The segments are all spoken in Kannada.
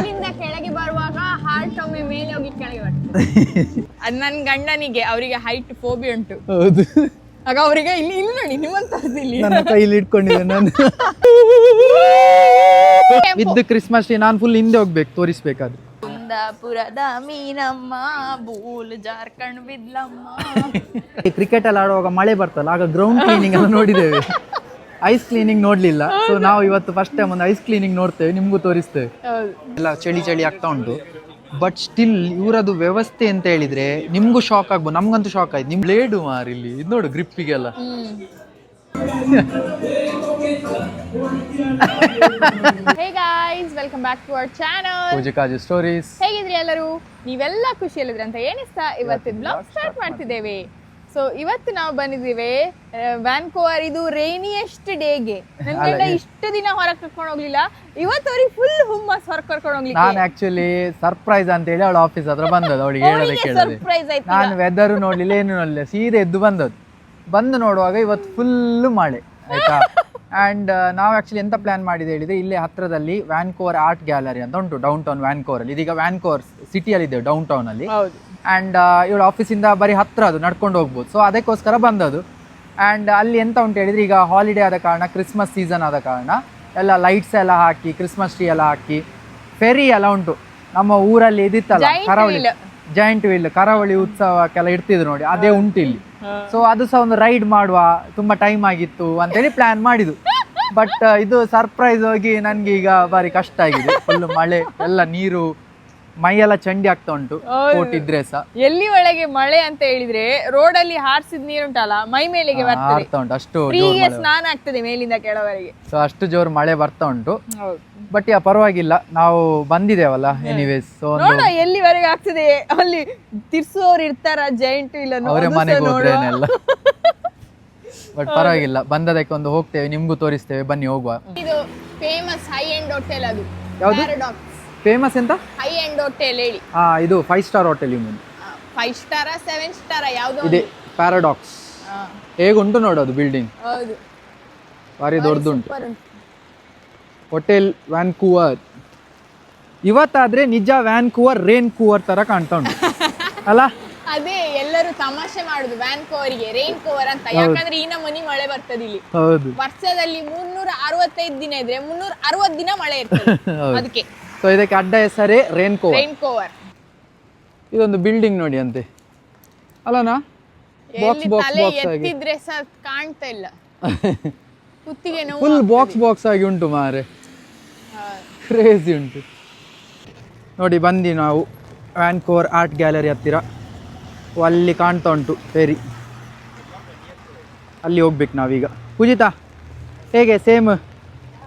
ಇಲ್ಲಿಂದ ಕೆಳಗೆ ಬರುವಾಗ ಹಾರ್ಟ್ ಒಮ್ಮೆ ಮೇಲೆ ಹೋಗಿ ಕೆಳಗೆ ಬರ್ತದೆ. ಅದು ನನ್ನ ಗಂಡನಿಗೆ ಅವರಿಗೆ ಹೈಟ್ ಫೋಬಿಯಾ ಉಂಟು. ಹೌದು, ಆಗ ಅವರಿಗೆ ಇಲ್ಲಿ ಇಲ್ಲಿ ನೋಡಿ ನಿಮ್ಮಂತದ್ದು ಇಲ್ಲಿ ನನ್ನ ಕೈಲಿ ಇಟ್ಕೊಂಡಿದ್ದೆ ನಾನು. ಇದ್ದು ಕ್ರಿಸ್ಮಸ್ ಟ್ರೀ ನಾನು ಫುಲ್ ಹಿಂದೆ ಹೋಗ್ಬೇಕು ತೋರಿಸ್ಬೇಕಾದ್ರೆ. ಕುಂದಾಪುರದ ಮೀನಮ್ಮ ಬೂಲ್ ಜಾರ್ಕಂಡ್ ಬಿದ್ಲಮ್ಮ. ಕ್ರಿಕೆಟ್ ಎಲ್ಲ ಆಡುವಾಗ ಮಳೆ ಬರ್ತಲ್ಲ, ಆಗ ಗ್ರೌಂಡ್ ಕ್ಲೀನಿಂಗ್ ಎಲ್ಲ ನೋಡಿದ್ದೇವೆ, ಐಸ್ ಕ್ಲೀನಿಂಗ್ ನೋಡ್ಲಿಲ್ಲ. ಸೊ ನಾವು ಇವತ್ತು ಫಸ್ಟ್ ಟೈಮ್ ಒಂದು ಐಸ್ ಕ್ಲೀನಿಂಗ್ ನೋಡ್ತೇವೆ, ನಿಮ್ಗೂ ತೋರಿಸ್ತೇವೆ. ಎಲ್ಲ ಚಳಿ ಚಳಿ ಆಗ್ತಾ ಉಂಟು, ಬಟ್ ಸ್ಟಿಲ್ ಇವರದು ವ್ಯವಸ್ಥೆ ಅಂತ ಹೇಳಿದ್ರೆ ನಿಮ್ಗೂ ಶಾಕ್ ಆಗ್ಬೋದು, ನಮ್ಗಂತೂ ಶಾಕ್ ಆಯ್ತು. ನಿಮ್ ಬ್ಲೇಡು ಮಾರಿ ಇಲ್ಲಿ ಇದು ನೋಡು ಗ್ರಿಪ್ಪಿಗೆಲ್ಲ. Hey guys, welcome back to our channel Pooja Kaju stories. ಹೇಗಿದ್ರಿ ಎಲ್ಲರೂ? ನೀವೆಲ್ಲ ಖುಷಿಯಲ್ಲಿದ್ರಿ ಅಂತ ಏನಿಸ್ತಾ ಇವತ್ತಿನ ಬ್ಲಾಗ್ ಸ್ಟಾರ್ಟ್ ಮಾಡ್ತಿದ್ದೇವೆ. ಸೊ ಇವತ್ತು ನಾವು ಬಂದಿದ್ದೇವೆ ವ್ಯಾನ್ಕೋವರ್, ಇದು ರೈನಿಯೆಸ್ಟ್ ಡೇಗೆ. ನನ್ನ ಗಂಡ ಇಷ್ಟು ದಿನ ಹೊರಗೆ ಕರ್ಕೊಂಡು ಹೋಗ್ಲಿಲ್ಲ, ಇವತ್ತು ಅವ್ರಿಗೆ ಫುಲ್ ಹುಮ್ಮಸ್ ಹೊರಗೆ ಕರ್ಕೊಂಡು ಹೋಗ್ಲಿಕ್ಕೆ. ನಾನು ಆಕ್ಚುಲಿ ಸರ್ಪ್ರೈಸ್ ಅಂತ ಹೇಳಿ ಅವಳ ಆಫೀಸ್ ಹತ್ರ ಬಂದದ್ದು, ಅವಳಿಗೆ ಹೇಳೋದೇ ಕೇಳದೆ. ಸರ್ಪ್ರೈಸ್ ಆಯ್ತು. ನಾನು ವೆದರ್ ನೋಡ್ಲಿಲ್ಲ, ಏನು ನೋಡ್ಲಿಲ್ಲ, ಸೀದೆ ಎದ್ದು ಬಂದದ್ದು. ಬಂದು ನೋಡುವಾಗ ಇವತ್ತು ಫುಲ್ ಮಳೆ ಆಯ್ತಾ. ಅಂಡ್ ನಾವು ಆಕ್ಚುಲಿ ಎಂತ ಪ್ಲಾನ್ ಮಾಡಿದೆ ಹೇಳಿದ್ರೆ, ಇಲ್ಲೇ ಹತ್ರದಲ್ಲಿ ವ್ಯಾನ್ಕೋವರ್ ಆರ್ಟ್ ಗ್ಯಾಲರಿ ಅಂತ ಉಂಟು ಡೌನ್ ಟೌನ್ ವ್ಯಾನ್ಕೋವರ್ ಅಲ್ಲಿ. ಇದೀಗ ವ್ಯಾನ್ಕೋವರ್ ಸಿಟಿಯಲ್ಲಿ ಇದ್ದೇವೆ, ಡೌನ್ ಟೌನ್ ಅಲ್ಲಿ. ಆ್ಯಂಡ್ ಇವಳ ಆಫೀಸಿಂದ ಬರೀ ಹತ್ರ ಅದು ನಡ್ಕೊಂಡು ಹೋಗ್ಬೋದು. ಸೊ ಅದಕ್ಕೋಸ್ಕರ ಬಂದದ್ದು. ಆ್ಯಂಡ್ ಅಲ್ಲಿ ಎಂತ ಉಂಟು ಹೇಳಿದ್ರೆ, ಈಗ ಹಾಲಿಡೇ ಆದ ಕಾರಣ, ಕ್ರಿಸ್ಮಸ್ ಸೀಸನ್ ಆದ ಕಾರಣ ಎಲ್ಲ ಲೈಟ್ಸ್ ಎಲ್ಲ ಹಾಕಿ, ಕ್ರಿಸ್ಮಸ್ ಟ್ರೀ ಎಲ್ಲ ಹಾಕಿ, ಫೆರಿ ಎಲ್ಲ ಉಂಟು. ನಮ್ಮ ಊರಲ್ಲಿ ಇದಿತ್ತಲ್ಲ ಕರಾವಳಿ ಜಾಯಿಂಟ್ ವೀಲ್, ಕರಾವಳಿ ಉತ್ಸವಕ್ಕೆಲ್ಲ ಇಡ್ತಿದ್ರು ನೋಡಿ, ಅದೇ ಉಂಟು ಇಲ್ಲಿ. ಸೊ ಅದು ಸಹ ಒಂದು ರೈಡ್ ಮಾಡುವ, ತುಂಬಾ ಟೈಮ್ ಆಗಿತ್ತು ಅಂತೇಳಿ ಪ್ಲಾನ್ ಮಾಡಿದ್ದು. ಬಟ್ ಇದು ಸರ್ಪ್ರೈಸ್ ಹೋಗಿ ನನ್ಗೆ ಈಗ ಬಾರಿ ಕಷ್ಟ ಆಗಿದೆ. ಫುಲ್ ಮಳೆ, ಎಲ್ಲ ನೀರು, ಮೈಯೆಲ್ಲ ಚಂಡಿ ಆಗ್ತಾ ಉಂಟು ಕೊಟ್ಟಿದ್ರೆ ಸಹ. ಎಲ್ಲಿ ಒಳಗೆ ಮಳೆ ಅಂತ ಹೇಳಿದ್ರೆ, ರೋಡ್ ಅಲ್ಲಿ ಹಾರಿಸಿದ ನೀರುಂಟಲ್ಲ ಮೈ ಮೇಲೆಗೆ ಬರ್ತಾ ಉಂಟು, ಅಷ್ಟು ಸ್ನಾನ ಆಗ್ತದೆ ಮೇಲಿಂದ ಕೆಳವರೆಗೆ. ಸೊ ಅಷ್ಟು ಜೋರು ಮಳೆ ಬರ್ತಾ ಉಂಟು. ಬಟ್ ಪರವಾಗಿಲ್ಲ, ನಾವು ಬಂದಿದ್ದೇವಲ್ಲ ಎನಿವೇಸ್. ಸೊ ಎಲ್ಲಿವರೆಗೆ ಆಗ್ತದೆ, ಅಲ್ಲಿ ತಿರ್ಸುವವ್ರು ಇರ್ತಾರ ಜೈಂಟ್ ಇಲ್ಲ, ಅವರೇ ಮನೆಗೆ ಹೋದ್ರೇನೆಲ್ಲ. ಬಟ್ ಪರವಾಗಿಲ್ಲ, ಬಂದದಕ್ಕೆ ಒಂದು ಹೋಗ್ತೇವೆ, ನಿಮ್ಗೂ ತೋರಿಸ್ತೇವೆ, ಬನ್ನಿ ಹೋಗುವ. ಇದು ಫೇಮಸ್ ಹೈ ಎಂಡ್ ಹೋಟೆಲ್. ಅದು ಯಾವುದು ಫೇಮಸ್ ಎಂತ? ಹೈ ಎಂಡ್ ಹೋಟೆಲ್ ಹೇಳಿ. ಇದು 5 ಸ್ಟಾರ್ ಹೋಟೆಲ್. 5 ಸ್ಟಾರ 7 ಸ್ಟಾರ ಯಾವ್ದು ಇದೆ? ಪ್ಯಾರಾಡಾಕ್ಸ್. ಹೇಗುಂಟು ನೋಡೋದು ಬಿಲ್ಡಿಂಗ್, ಹೌದು ಭಾರಿ ದೊಡ್ಡದುಂಟು. ಹೋಟೆಲ್ ವ್ಯಾನ್ಕೂವರ್. ಇವತ್ತಾದ್ರೆ ನಿಜ ವ್ಯಾನ್ಕೂವರ್ ರೇನ್ಕೂವರ್ ತರ ಕಾಣ್ತಾ ಉಂಟು ಅಲ್ಲ? ಅದೇ ಎಲ್ಲರೂ ತಮಾಷೆ ಮಾಡುದು ವ್ಯಾನ್ಕೋವರಿಗೆ ರೇನ್ ಕೋವರ್ ಅಂತ, ಯಾಕಂದ್ರೆ ಈ ನಮೂನಿ ಮಳೆ ಬರ್ತದೆ ಇಲ್ಲಿ. ಹೌದು, ವರ್ಷದಲ್ಲಿ 365 ದಿನ ಇದ್ರೆ 360 ದಿನ ಮಳೆ ಇರ್ತದೆ ಅದಕ್ಕೆ. ಸೊ ಇದಕ್ಕೆ ಅಡ್ಡ ಹೆಸರೇ ರೇನ್ಕೋವರ್. ರೇನ್ಕೋವರ್. ಇದೊಂದು ಬಿಲ್ಡಿಂಗ್ ನೋಡಿ ಅಂತೆ ಅಲ್ಲನಾ? ಬಾಕ್ಸ್ ಬಾಕ್ಸ್ ಬಾಕ್ಸ್ ಆಗಿ ಎತ್ತಿದ್ರೆ ಸಹ ಕಾಣ್ತಾ ಇಲ್ಲ, ಕುತ್ತಿಗೆ ನೋವು. ಫುಲ್ ಬಾಕ್ಸ್ ಬಾಕ್ಸ್ ಆಗಿ ಉಂಟು ಮಾರೆ, ಕ್ರೇಜಿ ಉಂಟು ನೋಡಿ. ಬಂದಿ ನಾವು ವ್ಯಾನ್ಕೋವರ್ ಆರ್ಟ್ ಗ್ಯಾಲರಿ ಹತ್ತಿರ, ಅಲ್ಲಿ ಕಾಣ್ತಾ ಉಂಟು ಫೆರಿ, ಅಲ್ಲಿ ಹೋಗ್ಬೇಕು ನಾವೀಗ. ಪೂಜಿತಾ, ಹೇಗೆ ಸೇಮ್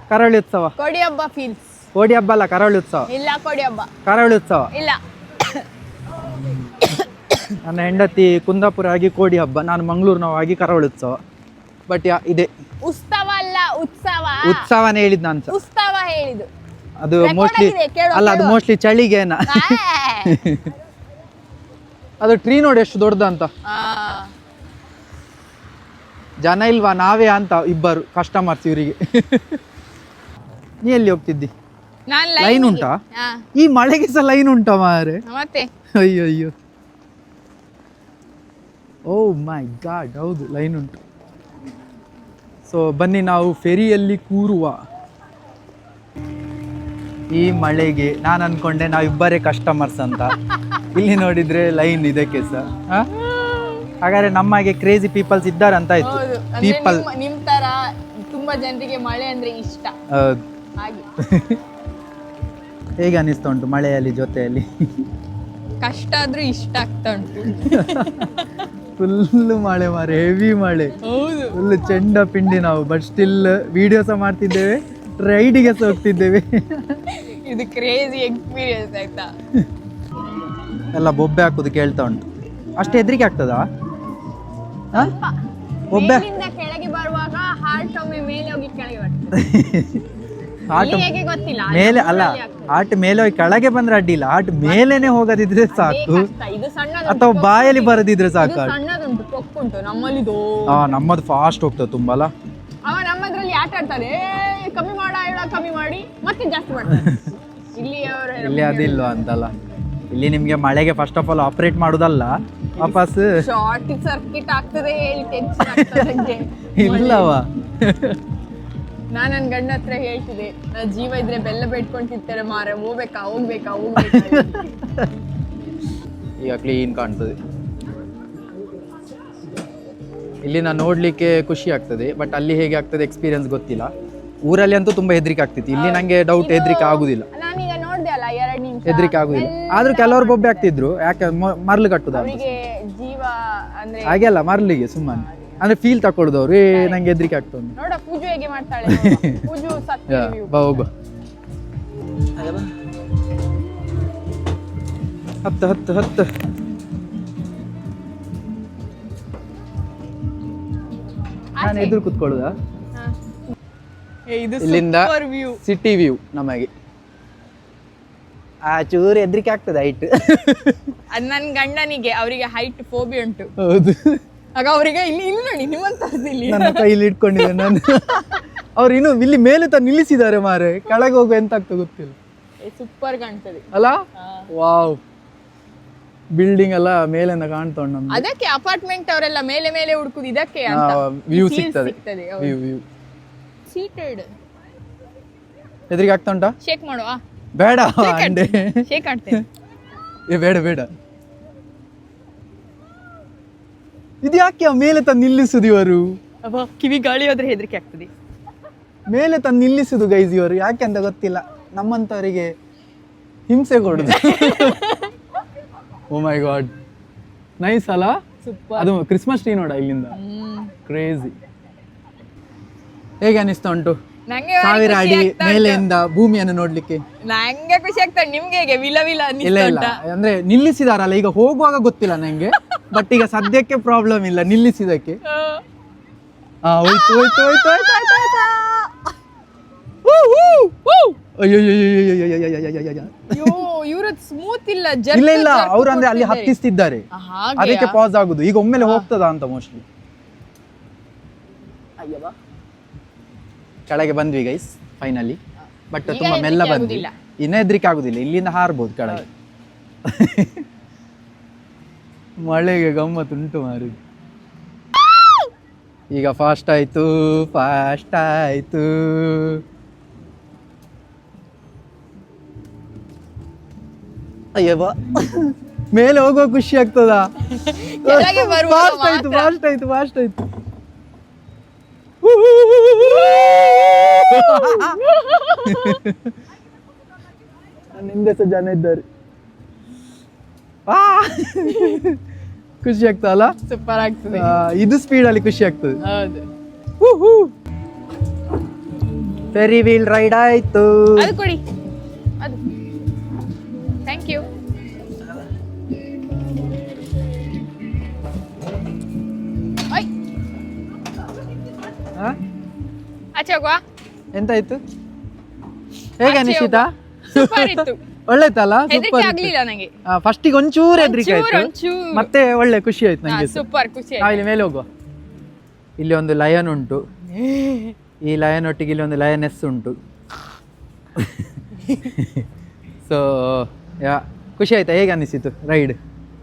ಕರಾವಳಿ ಉತ್ಸವ? ಕೋಡಿ ಹಬ್ಬ ಫೀಲ್ಸ್. ಕೋಡಿ ಹಬ್ಬ ಅಲ್ಲ, ಕರಾವಳಿ ಉತ್ಸವ. ಇಲ್ಲ ಕೋಡಿ ಹಬ್ಬ, ಕರಾವಳಿ ಉತ್ಸವ ಇಲ್ಲ. ನನ್ನ ಹೆಂಡತಿ ಕುಂದಾಪುರ ಆಗಿ ಕೋಡಿ ಹಬ್ಬ, ನಾನು ಮಂಗಳೂರಿನವಾಗಿ ಕರಾವಳಿ ಉತ್ಸವ. ಬಟ್ ಇದೆ ಉತ್ಸವ ಅಲ್ಲ, ಉತ್ಸವ. ಉತ್ಸವನೇ ಹೇಳಿದ್ ನಾನು ಸಹ. ಉತ್ಸವ ಹೇಳಿದ್ದು ಅದು ಮೋಸ್ಟ್ಲಿ ಅಲ್ಲ, ಅದು ಮೋಸ್ಟ್ಲಿ ಚಳಿಗೇನ. ಅದು ಟ್ರೀ ನೋಡಿ ಎಷ್ಟು ದೊಡ್ಡದಂತ. ಜನ ಇಲ್ವಾ, ನಾವೇ ಅಂತ ಇಬ್ಬರು ಕಸ್ಟಮರ್ಸ್ ಇವರಿಗೆ. ನೀ ಎಲ್ಲಿ ಹೋಗ್ತಿದ್ದಿ? ಲೈನ್ ಉಂಟಾ? ಈ ಮಳೆಗೆ ಸಹ ಲೈನ್ ಉಂಟಾ ಮಾರೆ? ಮತ್ತೆ ಅಯ್ಯೋ ಅಯ್ಯೋ, ಓ ಮೈ ಗಾಡ್, ಹೌದು ಲೈನ್ ಉಂಟು. ಸೊ ಬನ್ನಿ ನಾವು ಫೆರಿಯಲ್ಲಿ ಕೂರುವ. ಈ ಮಳೆಗೆ ನಾನು ಅನ್ಕೊಂಡೆ ನಾವಿಬ್ಬರೇ ಕಸ್ಟಮರ್ಸ್ ಅಂತ, ಇಲ್ಲಿ ನೋಡಿದ್ರೆ ಲೈನ್ ಇದಕ್ಕೆ ಸಹ. ಹಾಗಾದ್ರೆ ನಮ್ಮಗೆ ಕ್ರೇಜಿ ಪೀಪಲ್ಸ್ ಇದ್ದಾರೆ ಅಂತ ಆಯ್ತು. ಪೀಪಲ್ ನಿಮ್ ತರ ತುಂಬಾ ಜನರಿಗೆ ಮಳೆ ಅಂದ್ರೆ ಇಷ್ಟ. ಹೌದು. ಹಾಗೆ ಹೇಗೆ ಅನಿಸ್ತಾ ಉಂಟು ಮಳೆಯಲ್ಲಿ ಜೊತೆಯಲ್ಲಿ? ಕಷ್ಟ ಆದ್ರೂ ಇಷ್ಟ ಆಗ್ತಾ ಉಂಟು. ಫುಲ್ ಮಳೆ ಮಾರೆ, ಹೆವಿ ಮಳೆ, ಫುಲ್ ಚೆಂಡ ಪಿಂಡಿ. ನಾವು ಬಟ್ ಸ್ಟಿಲ್ ವಿಡಿಯೋ ಸಹ ಮಾಡ್ತಿದ್ದೇವೆ, ರೈಡಿಗೆ ಸಹ ಹೋಗ್ತಿದ್ದೇವೆ. ಇದು ಕ್ರೇಜಿ ಎಕ್ಸ್ಪೀರಿಯನ್ಸ್ ಆಯ್ತಾ. ಎಲ್ಲ ಬೊಬ್ಬೆ ಹಾಕುದು ಕೇಳ್ತಾ ಉಂಟು. ಅಷ್ಟು ಹೆದರಿಕೆ ಆಗ್ತದಾ? ಬೊಬ್ಬೆ ಕೆಳಗೆ ಬರುವಾಗ ಹಾರ್ಟ್ ಒಮ್ಮೆ ಮೇಲೆ ಹೋಗಿ ಕೆಳಗೆ ಬರ್ತದೆ. ಮೇಲೆ ಅಲ್ಲ, ಹಾರ್ಟ್ ಮೇಲೆ ಹೋಗಿ ಕೆಳಗೆ ಬಂದ್ರೆ ಅಡ್ಡಿಲ್ಲ, ಹಾರ್ಟ್ ಮೇಲೇನೆ ಹೋಗದಿದ್ರೆ ಸಾಕು, ಅಥವಾ ಬಾಯಲ್ಲಿ ಬರದಿದ್ರೆ ಸಾಕು. ನಮ್ಮದು ಫಾಸ್ಟ್ ಹೋಗ್ತದೆ ತುಂಬಾ ಅಲ್ಲ. ನಮ್ಮದ್ರಲ್ಲಿ ಆಟ ಆಡ್ತಾರೆ, ಕಮ್ಮಿ ಮಾಡಿ ಮತ್ತೆ ಜಾಸ್ತಿ ಮಾಡ್ತಾರೆ. ಇಲ್ಲಿ ಅವರು ಇಲ್ಲಿ ಅದಿಲ್ವಾ ಅಂತಲ್ಲ. ಇಲ್ಲಿ ನಿಮ್ಗೆ ಮಳೆಗೆ ಫಸ್ಟ್ ಆಫ್ ಆಲ್ ಆಪರೇಟ್ ಮಾಡುದಲ್ಲ, ವಾಪಸ್ ಶಾರ್ಟ್ ಸರ್ಕಿಟ್ ಆಗ್ತದೆ ಹೇಳಿ ಟೆನ್ಷನ್ ಆಗ್ತದೆ ನಂಗೆ. ಇಲ್ಲವಾ ನಾನು ನನ್ನ ಗಂಡ ಹತ್ರ ಹೇಳ್ತಿದ್ದೆ, ನಾ ಜೀವ ಇದ್ರೆ ಬೆಲ್ಲ ಬೇಡ್ಕೊಂಡು ತಿಂತಾರೆ ಮಾರ, ಹೋಗ್ಬೇಕಾ. ಈಗ ಕ್ಲೀನ್ ಕಾಣ್ತದೆ. ಇಲ್ಲಿ ನಾನು ನೋಡ್ಲಿಕ್ಕೆ ಖುಷಿ ಆಗ್ತದೆ, ಬಟ್ ಅಲ್ಲಿ ಹೇಗೆ ಆಗ್ತದೆ ಎಕ್ಸ್ಪೀರಿಯನ್ಸ್ ಗೊತ್ತಿಲ್ಲ. ಊರಲ್ಲಿ ಅಂತೂ ತುಂಬಾ ಹೆದರಿಕೆ ಆಗ್ತಿತ್ತು, ಇಲ್ಲಿ ನಂಗೆ ಡೌಟ್ ಹೆದರಿಕೆ ಆಗುದಿಲ್ಲ. ನಾನೀಗ ನೋಡ್ದೆ ಅಲ್ಲ 2 ನಿಮಿಷ ಹೆದರಿಕೆ ಆಗುದಿಲ್ಲ. ಆದ್ರೂ ಕೆಲವರು ಬೊಬ್ಬೆ ಆಗ್ತಿದ್ರು, ಯಾಕೆ ಮರ್ಲು ಕಟ್ಟುದ ಅವರಿಗೆ ಜೀವ ಅಂದ್ರೆ ಹಾಗೆಲ್ಲ ಮರ್ಲಿಗೆ ಸುಮ್ಮನೆ ಅಂದ್ರೆ ಫೀಲ್ ತಕೊಳ್ಳುದವ್ರು, ನಂಗೆ ಹೆದರಿಕೆ ಆಗ್ತದೆ. ನೋಡ ಪೂಜು ಹೇಗೆ ಮಾಡ್ತಾಳೆ ನೋಡು. ಪೂಜು ಸತ್ಯ review. ಬಾ ಹೋಗು. ಹತ್ತು ನಾನು ಎದುರು ಕುತ್ಕೊಳ್ಳುದಾ? ಹಾ. ಇದು ಇಲ್ಲಿಂದ ಸೂಪರ್ ವ್ಯೂ. ಸಿಟಿ ವ್ಯೂ ನಮಗೆ ಆ ಚೂರು ಹೆದರಿಕೆ ಆಗ್ತದೆ ಹೈಟ್. ಅದು ನನ್ನ ಗಂಡನಿಗೆ, ಅವರಿಗೆ ಹೈಟ್ ಫೋಬಿ ಉಂಟು. ಹೌದು, ಆಗ ಅವರಿಗೆ ಇಲ್ಲಿ ನೋಡಿ ನಿಮ್ಮಂತದ್ದು ಇಲ್ಲಿ ನನ್ನ ಕೈಲಿ ಇಟ್ಕೊಂಡಿದ್ದೆ ನಾನು. ಅವ್ರು ಇನ್ನು ಇಲ್ಲಿ ಮೇಲೆ ತ ನಿಲ್ಲಿಸಿದ್ದಾರೆ ಮಾರೆ, ಕೆಳಗೆ ಹೋಗೋ ಎಂತ ಆಗ್ತದೆ ಗೊತ್ತಿಲ್ಲ. ಸೂಪರ್ ಕಾಣ್ತದೆ ಅಲ್ಲ? ವಾವ್, ಬಿಲ್ಡಿಂಗ್ ಎಲ್ಲ ಮೇಲಿಂದ ಕಾಣ್ತಾ ಉಂಟು ನಮ್ಗೆ. ಅದಕ್ಕೆ ಅಪಾರ್ಟ್ಮೆಂಟ್ ಅವರೆಲ್ಲ ಮೇಲೆ ಮೇಲೆ ಹುಡುಕುದು ಇದಕ್ಕೆ ಅಂತ. ವ್ಯೂ Feel ಸಿಗ್ತದೆ. View seated. ಹೆದರಿಕೆ ಆಗ್ತಾ ಉಂಟಾ? ಶೇಕ್ ಮಾಡುವ. ಬೇಡ ಅಂಡೆ, ಶೇಕ್ ಆಡ್ತೇನೆ. ಬೇಡ. ಇದು ಯಾಕೆ ಮೇಲೆ ತಂದು ನಿಲ್ಲಿಸುದು ಇವರು? ಅಬ್ಬಾ, ಕಿವಿ ಗಾಳಿ ಹೋದ್ರೆ ಹೆದರಿಕೆ ಆಗ್ತದೆ. ಮೇಲೆ ತಂದು ನಿಲ್ಲಿಸುದು ಗೈಸ್ ಇವರು, ಯಾಕೆ ಅಂತ ಗೊತ್ತಿಲ್ಲ. ನಮ್ಮಂತವರಿಗೆ ಹಿಂಸೆ ಕೊಡುದು. ಓ ಮೈ ಗಾಡ್, ನೈಸ್ ಅಲ್ಲ? ಸೂಪರ್. ಅದು ಕ್ರಿಸ್ಮಸ್ ಟ್ರೀ ನೋಡ ಇಲ್ಲಿಂದ, ಕ್ರೇಜಿ. ಹೇಗೆ ಅನಿಸ್ತಾ ಉಂಟು? ನಂಗೆ ಸಾವಿರ ಅಡಿ ಮೇಲೆಯಿಂದ ಭೂಮಿಯನ್ನು ನೋಡ್ಲಿಕ್ಕೆ ನಂಗೆ ಖುಷಿ ಆಗ್ತದೆ. ನಿಮ್ಗೆ ಹೇಗೆ ವಿಲ ಇಲ್ಲ ಅನ್ನಿಸ್ತಾ ಇಲ್ಲ ಉಂಟಾ? ಅಂದ್ರೆ ನಿಲ್ಲಿಸಿದಾರಲ್ಲ, ಈಗ ಹೋಗುವಾಗ ಗೊತ್ತಿಲ್ಲ ನಂಗೆ, ಬಟ್ ಈಗ ಸದ್ಯಕ್ಕೆ ಪ್ರಾಬ್ಲಮ್ ಇಲ್ಲ ನಿಲ್ಲಿಸಿದಕ್ಕೆ. ಹೋಯ್ತು. ಇವ್ರದ್ ಸ್ಮೂತ್ ಇಲ್ಲ, ಇಲ್ಲ ಅವ್ರು ಅಂದ್ರೆ ಅಲ್ಲಿ ಹತ್ತಿಸ್ತಿದ್ದಾರೆ, ಅದಕ್ಕೆ ಪಾಸ್ ಆಗುದು. ಈಗ ಒಮ್ಮೆಲೆ ಹೋಗ್ತದ ಅಂತ ಮೋಸ್ಟ್ಲಿ. ಕೆಳಗೆ ಬಂದ್ವಿ ಗೈಸ್ ಫೈನಲಿ, ಬಟ್ ತುಂಬಾ ಮೆಲ್ಲ ಬಂದ್ವಿ. ಇನ್ನ ಹೆದರಿಕೆ ಆಗುದಿಲ್ಲ, ಇಲ್ಲಿಂದ ಹಾರ್ಬೋದು ಕೆಳಗೆ. ಮಳೆಗೆ ಗಮ್ಮತ್ತುಂಟು ಮಾರಿ. ಈಗ ಫಾಸ್ಟ್ ಆಯ್ತು. ಅಯ್ಯವ್ವ, ಮೇಲೆ ಹೋಗೋ ಖುಷಿ ಆಗ್ತದ? ಫಾಸ್ಟ್ ಆಯ್ತು. ನಿಂದೆ ಸಹ ಜನ ಇದ್ದಾರೆ. ಖುಷಿ ಆಗ್ತದಲ್ಲ? ಸೂಪರ್ ಆಗ್ತದೆ. ಇದು ಸ್ಪೀಡ್ ಅಲ್ಲಿ ಖುಷಿ ಆಗ್ತದೆ. ಹೌದು. ಫೆರಿ ವೀಲ್ ರೈಡ್ ಆಯ್ತು. ಅದು ಕೊಡಿ, ಅದು. Thank you. ಆಚೆ ಹೋಗುವ. ಎಂತಾಯ್ತು? ಹೇಗೆ ಅನಿಸಿತಾ? ಸೂಪರ್ ಇತ್ತು. ಒಳ್ಳೆತಲ್ಲ? ಹೆದರಿಕೆ ಆಗ್ಲಿಲ್ಲ ನಂಗೆ. ಫಸ್ಟಿಗೆ ಒಂಚೂರು ಹೆದರಿಕೆ ಆಯ್ತು, ಮತ್ತೆ ಒಳ್ಳೆ ಖುಷಿ ಆಯ್ತು ನಂಗೆ. ಸೂಪರ್ ಖುಷಿ ನಾವು ಇಲ್ಲಿ ಮೇಲೆ ಹೋಗುವ. ಇಲ್ಲಿ ಒಂದು ಲಯನ್ ಉಂಟು, ಈ ಲಯನ್ ಒಟ್ಟಿಗೆ ಇಲ್ಲಿ ಒಂದು ಲಯನೆಸ್ ಉಂಟು. ಸೊ ಖುಷಿ ಆಯ್ತಾ? ಹೇಗೆ ಅನಿಸಿತು ರೈಡ್?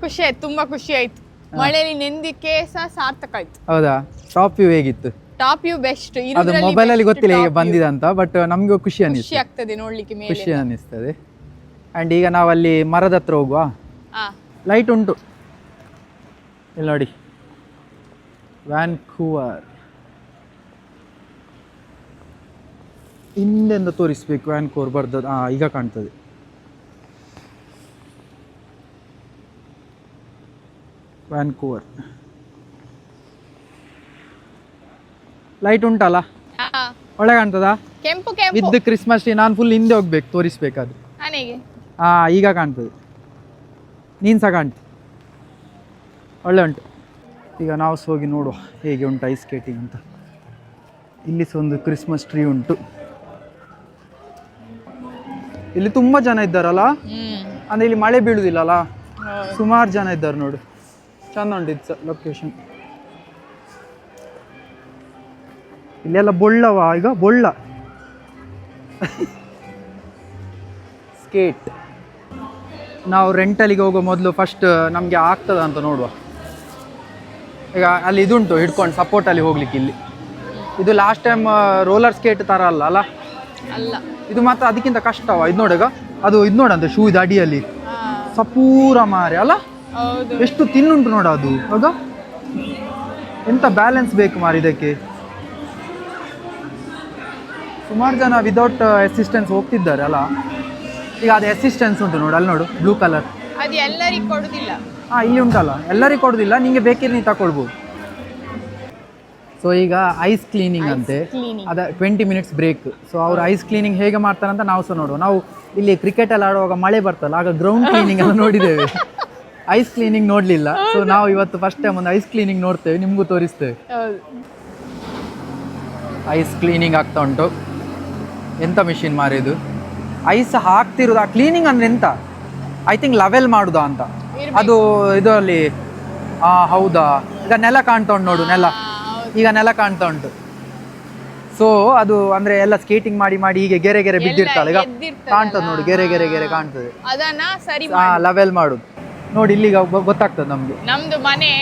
ಖುಷಿ ಆಯ್ತು, ತುಂಬಾ ಖುಷಿ ಆಯ್ತು. ಮಳೆಯಲ್ಲಿ ನೆಂದಿಕ್ಕೆ ಸಹ ಸಾರ್ಥಕ ಆಯ್ತು. ಹೌದಾ? ಟಾಪ್ ವ್ಯೂ ಹೇಗಿತ್ತು? Top view best. ಅದು ಮೊಬೈಲ್ ಅಲ್ಲಿ ಗೊತ್ತಿಲ್ಲ ಹೇಗೆ ಬಂದಿದೆ ಅಂತ, ಬಟ್ ನಮ್ಗೆ ಖುಷಿ ಖುಷಿ ಆಗ್ತದೆ ನೋಡ್ಲಿಕ್ಕೆ ಮೇಲೆ. ಖುಷಿ ಅನಿಸ್ತದೆ. ಅಂಡ್ ಈಗ ನಾವು ಅಲ್ಲಿ ಮರದ ಹತ್ರ ಹೋಗುವ. ಲೈಟ್ ಉಂಟು ಇಲ್ಲಿ ನೋಡಿ, ವ್ಯಾನ್ಕೂವರ್. ಹಿಂದೆಂದ ತೋರಿಸ್ಬೇಕು ವ್ಯಾನ್ಕೂವರ್ ಬರ್ದದ್ದು. ಈಗ ಕಾಣ್ತದೆ. ವ್ಯಾನ್ಕೂವರ್ ಲೈಟ್ ಉಂಟಲ್ಲ, ಒಳ್ಳೆ ಕಾಣ್ತದಾ? ಕೆಂಪು ವಿತ್ ಕ್ರಿಸ್ಮಸ್ ಟ್ರೀ. ನಾನು ಫುಲ್ ಹಿಂದೆ ಹೋಗ್ಬೇಕು ತೋರಿಸ್ಬೇಕಾದ್ರೆ. ಈಗ ಕಾಣ್ತದೆ, ನೀನು ಸಹ ಕಾಣ್ತು, ಒಳ್ಳೆ ಉಂಟು. ಈಗ ನಾವು ಸಹ ಹೋಗಿ ನೋಡುವ ಹೇಗೆ ಉಂಟು ಐಸ್ ಸ್ಕೇಟಿಂಗ್ ಅಂತ. ಇಲ್ಲಿ ಸಹ ಒಂದು ಕ್ರಿಸ್ಮಸ್ ಟ್ರೀ ಉಂಟು. ಇಲ್ಲಿ ತುಂಬ ಜನ ಇದ್ದಾರಲ್ಲ, ಅಂದರೆ ಇಲ್ಲಿ ಮಳೆ ಬೀಳುವುದಿಲ್ಲಲ್ಲ, ಸುಮಾರು ಜನ ಇದ್ದಾರೆ ನೋಡು. ಚಂದ ಉಂಟು ಇದು ಲೊಕೇಶನ್. ಇಲ್ಲೆಲ್ಲ ಬೊಳ್ಳವ, ಈಗ ಬೊಳ್ಳ ಸ್ಕೇಟ್. ನಾವು ರೆಂಟಲಿಗೆ ಹೋಗೋ ಮೊದಲು ಫಸ್ಟ್ ನಮಗೆ ಆಗ್ತದ ಅಂತ ನೋಡುವ. ಈಗ ಅಲ್ಲಿ ಇದುಂಟು ಹಿಡ್ಕೊಂಡು ಸಪೋರ್ಟಲ್ಲಿ ಹೋಗ್ಲಿಕ್ಕೆ. ಇಲ್ಲಿ ಇದು ಲಾಸ್ಟ್ ಟೈಮ್ ರೋಲರ್ ಸ್ಕೇಟ್ ಥರ ಅಲ್ಲ ಅಲ್ಲ, ಅಲ್ಲ ಇದು ಮಾತ್ರ ಅದಕ್ಕಿಂತ ಕಷ್ಟವ. ಇದು ನೋಡಗ, ಅದು ಇದು ನೋಡಂತ ಶೂ ಇದು ಅಡಿಯಲ್ಲಿ ಸಪೂರ ಮಾರೆ ಅಲ್ಲ, ಹೌದು. ಎಷ್ಟು ತಿನ್ನುಂಟು ನೋಡ ಅದು. ಆಗ ಎಂತ ಬ್ಯಾಲೆನ್ಸ್ ಬೇಕು ಮಾರಿ ಇದಕ್ಕೆ. ಸುಮಾರು ಜನ ವಿದೌಟ್ ಅಸಿಸ್ಟೆನ್ಸ್ ಹೋಗ್ತಿದ್ದಾರೆ ಅಲ್ಲ. ಈಗ ಅದು ಅಸಿಸ್ಟೆನ್ಸ್ ಉಂಟು ನೋಡು, ಅಲ್ಲಿ ನೋಡು ಬ್ಲೂ ಕಲರ್. ಅದು ಎಲ್ಲರಿಗೂ ಕೊಡುದಿಲ್ಲ. ಹಾಂ, ಇಲ್ಲಿ ಉಂಟಲ್ಲ, ಎಲ್ಲರಿಗೂ ಕೊಡೋದಿಲ್ಲ, ನಿಂಗೆ ಬೇಕಿದ್ರೆ ನೀವು ತಗೊಳ್ಬೋದು. ಸೊ ಈಗ ಐಸ್ ಕ್ಲೀನಿಂಗ್ ಅಂತೆ, ಅದ 20 ಮಿನಿಟ್ಸ್ ಬ್ರೇಕ್. ಸೊ ಅವ್ರು ಐಸ್ ಕ್ಲೀನಿಂಗ್ ಹೇಗೆ ಮಾಡ್ತಾರಂತ ನಾವು ಸಹ ನೋಡುವ. ನಾವು ಇಲ್ಲಿ ಕ್ರಿಕೆಟ್ ಎಲ್ಲ ಆಡುವಾಗ ಮಳೆ ಬರ್ತಲ್ಲ, ಆಗ ಗ್ರೌಂಡ್ ಕ್ಲೀನಿಂಗ್ ಎಲ್ಲ ನೋಡಿದ್ದೇವೆ, ಐಸ್ ಕ್ಲೀನಿಂಗ್ ನೋಡಲಿಲ್ಲ. ಸೊ ನಾವು ಇವತ್ತು ಫಸ್ಟ್ ಟೈಮ್ ಒಂದು ಐಸ್ ಕ್ಲೀನಿಂಗ್ ನೋಡ್ತೇವೆ, ನಿಮಗೂ ತೋರಿಸ್ತೇವೆ. ಐಸ್ ಕ್ಲೀನಿಂಗ್ ಆಗ್ತಾ ಉಂಟು. ಎಂತ ಮಿಷಿನ್ ಮಾರಿದು, ಐಸ್ ಹಾಕ್ತಿರೋದು. ಆ ಕ್ಲೀನಿಂಗ್ ಅಂದ್ರೆ ಎಂತ, ಐ ಥಿಂಕ್ ಲೆವೆಲ್ ಮಾಡುದಾ ಅಂತ. ಅದು ಇದರಲ್ಲಿ ಹೌದಾ, ಈಗ ನೆಲ ಕಾಣ್ತಾ ಉಂಟು ನೋಡು, ನೆಲ ಈಗ ನೆಲ ಕಾಣ್ತಾ ಉಂಟು. ಸೊ ಅದು ಅಂದ್ರೆ ಎಲ್ಲ ಸ್ಕೇಟಿಂಗ್ ಮಾಡಿ ಮಾಡಿ ಹೀಗೆ ಗೆರೆ ಗೆರೆ ಬಿದ್ದಿರ್ತಾಳೆ, ಈಗ ಕಾಣ್ತದೆ ನೋಡಿ, ಗೆರೆ ಗೆರೆ ಗೆರೆ ಕಾಣ್ತದೆ. ಅದನ್ನ ಸರಿ ಲೆವೆಲ್ ಮಾಡುದು ನೋಡಿ, ಇಲ್ಲಿಗ ಗೊತ್ತಾಗ್ತದೆ ನಮ್ಗೆ. ನಮ್ದು ಮನೆ